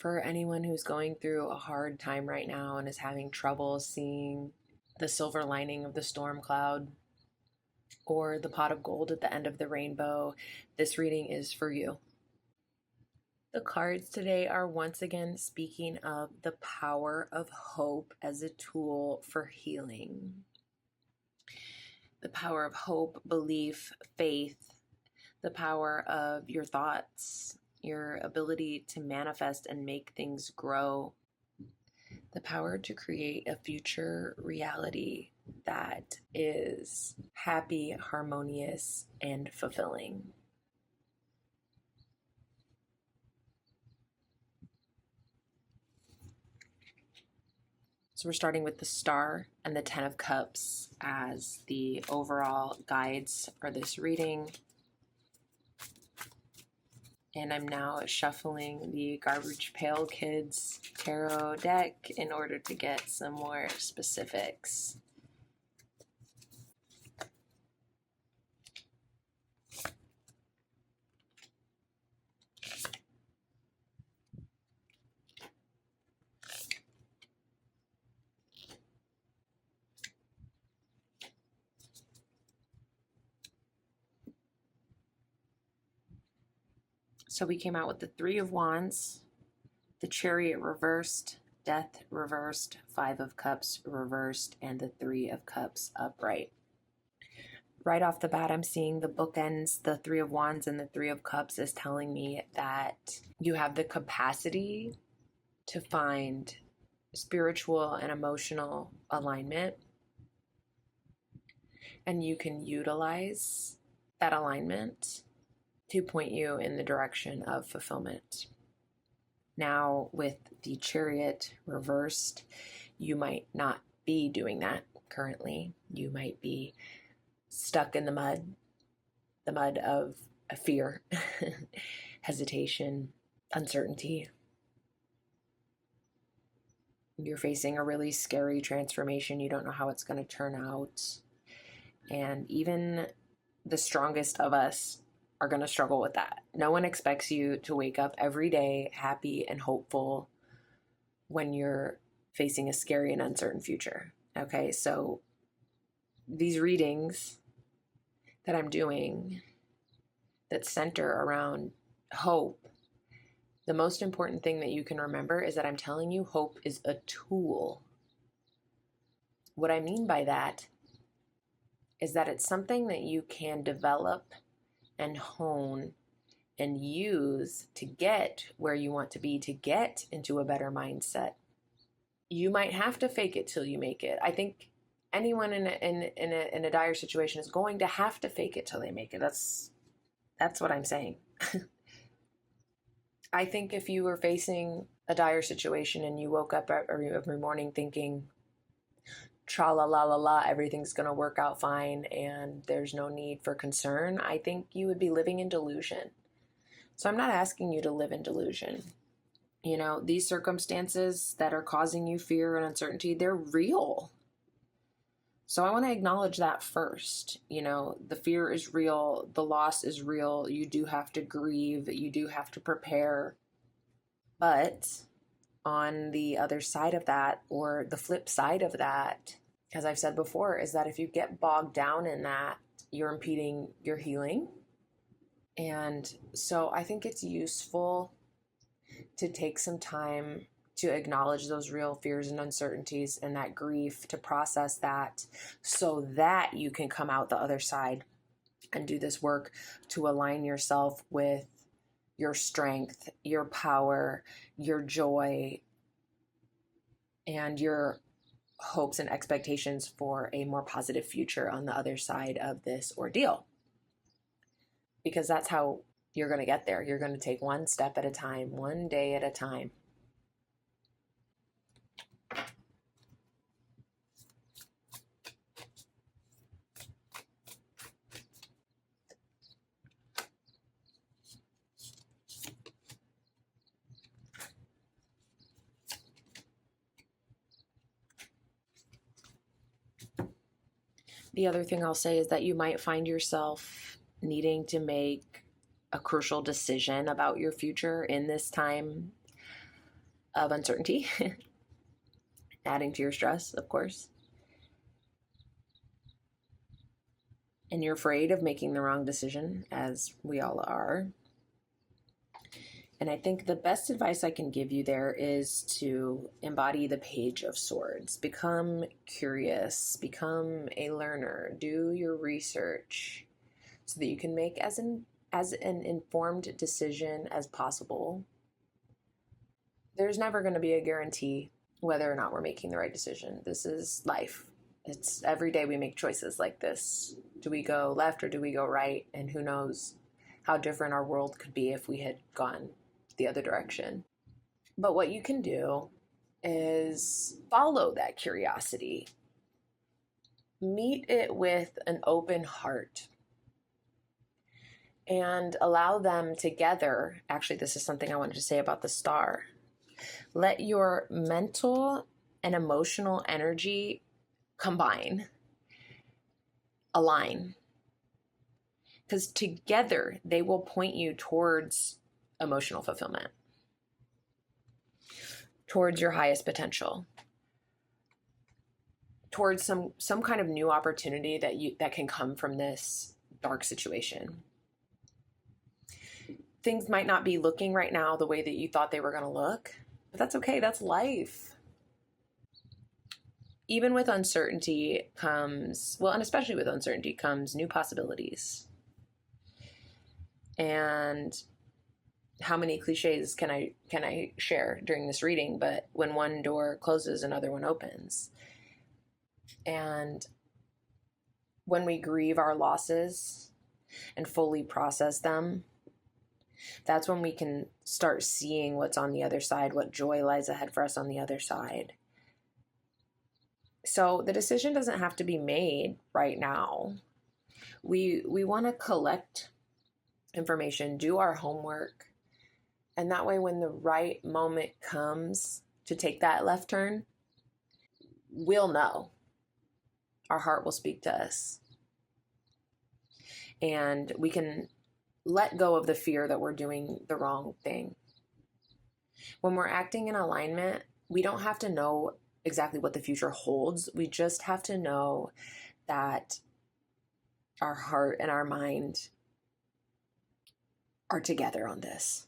For anyone who's going through a hard time right now and is having trouble seeing the silver lining of the storm cloud or the pot of gold at the end of the rainbow, this reading is for you. The cards today are once again speaking of the power of hope as a tool for healing. The power of hope, belief, faith, the power of your thoughts, your ability to manifest and make things grow, the power to create a future reality that is happy, harmonious, and fulfilling. So we're starting with the Star and the Ten of Cups as the overall guides for this reading. And I'm now shuffling the Garbage Pail Kids tarot deck in order to get some more specifics. So we came out with the Three of Wands, the Chariot reversed, Death reversed, Five of Cups reversed, and the Three of Cups upright. Right off the bat, I'm seeing the bookends, the Three of Wands and the Three of Cups is telling me that you have the capacity to find spiritual and emotional alignment, and you can utilize that alignment to point you in the direction of fulfillment. Now, with the Chariot reversed, you might not be doing that currently. You might be stuck in the mud of a fear, hesitation, uncertainty. You're facing a really scary transformation. You don't know how it's going to turn out. And even the strongest of us are going to struggle with that. No one expects you to wake up every day happy and hopeful when you're facing a scary and uncertain future. Okay, so these readings that I'm doing that center around hope, the most important thing that you can remember is that I'm telling you hope is a tool. What I mean by that is that it's something that you can develop and hone and use to get where you want to be, to get into a better mindset. You might have to fake it till you make it. I think anyone in a dire situation is going to have to fake it till they make it. That's what I'm saying. I think if you were facing a dire situation and you woke up every morning thinking, tra la la la la, everything's going to work out fine and there's no need for concern, I think you would be living in delusion. So I'm not asking you to live in delusion. You know, these circumstances that are causing you fear and uncertainty, they're real. So I want to acknowledge that first. You know, the fear is real. The loss is real. You do have to grieve. You do have to prepare. But on the other side of that, or the flip side of that, as I've said before, is that if you get bogged down in that, you're impeding your healing. And so I think it's useful to take some time to acknowledge those real fears and uncertainties and that grief, to process that so that you can come out the other side and do this work to align yourself with your strength, your power, your joy, and your hopes and expectations for a more positive future on the other side of this ordeal. Because that's how you're going to get there. You're going to take one step at a time, one day at a time. The other thing I'll say is that you might find yourself needing to make a crucial decision about your future in this time of uncertainty, adding to your stress, of course. And you're afraid of making the wrong decision, as we all are. And I think the best advice I can give you there is to embody the Page of Swords. Become curious, become a learner, do your research so that you can make as an informed decision as possible. There's never going to be a guarantee whether or not we're making the right decision. This is life. It's every day we make choices like this. Do we go left or do we go right? And who knows how different our world could be if we had gone the other direction. But what you can do is follow that curiosity. Meet it with an open heart and allow them together. Actually, this is something I wanted to say about the star. Let your mental and emotional energy combine, align, because together they will point you towards emotional fulfillment, towards your highest potential, towards some kind of new opportunity that can come from this dark situation. Things might not be looking right now the way that you thought they were going to look, but that's okay. That's life. Even with uncertainty comes, well, and especially with uncertainty comes new possibilities. And how many cliches can I share during this reading? But when one door closes, another one opens. And when we grieve our losses and fully process them, that's when we can start seeing what's on the other side, what joy lies ahead for us on the other side. So the decision doesn't have to be made right now. We want to collect information, do our homework, and that way when the right moment comes to take that left turn, we'll know. Our heart will speak to us. And we can let go of the fear that we're doing the wrong thing. When we're acting in alignment, we don't have to know exactly what the future holds. We just have to know that our heart and our mind are together on this.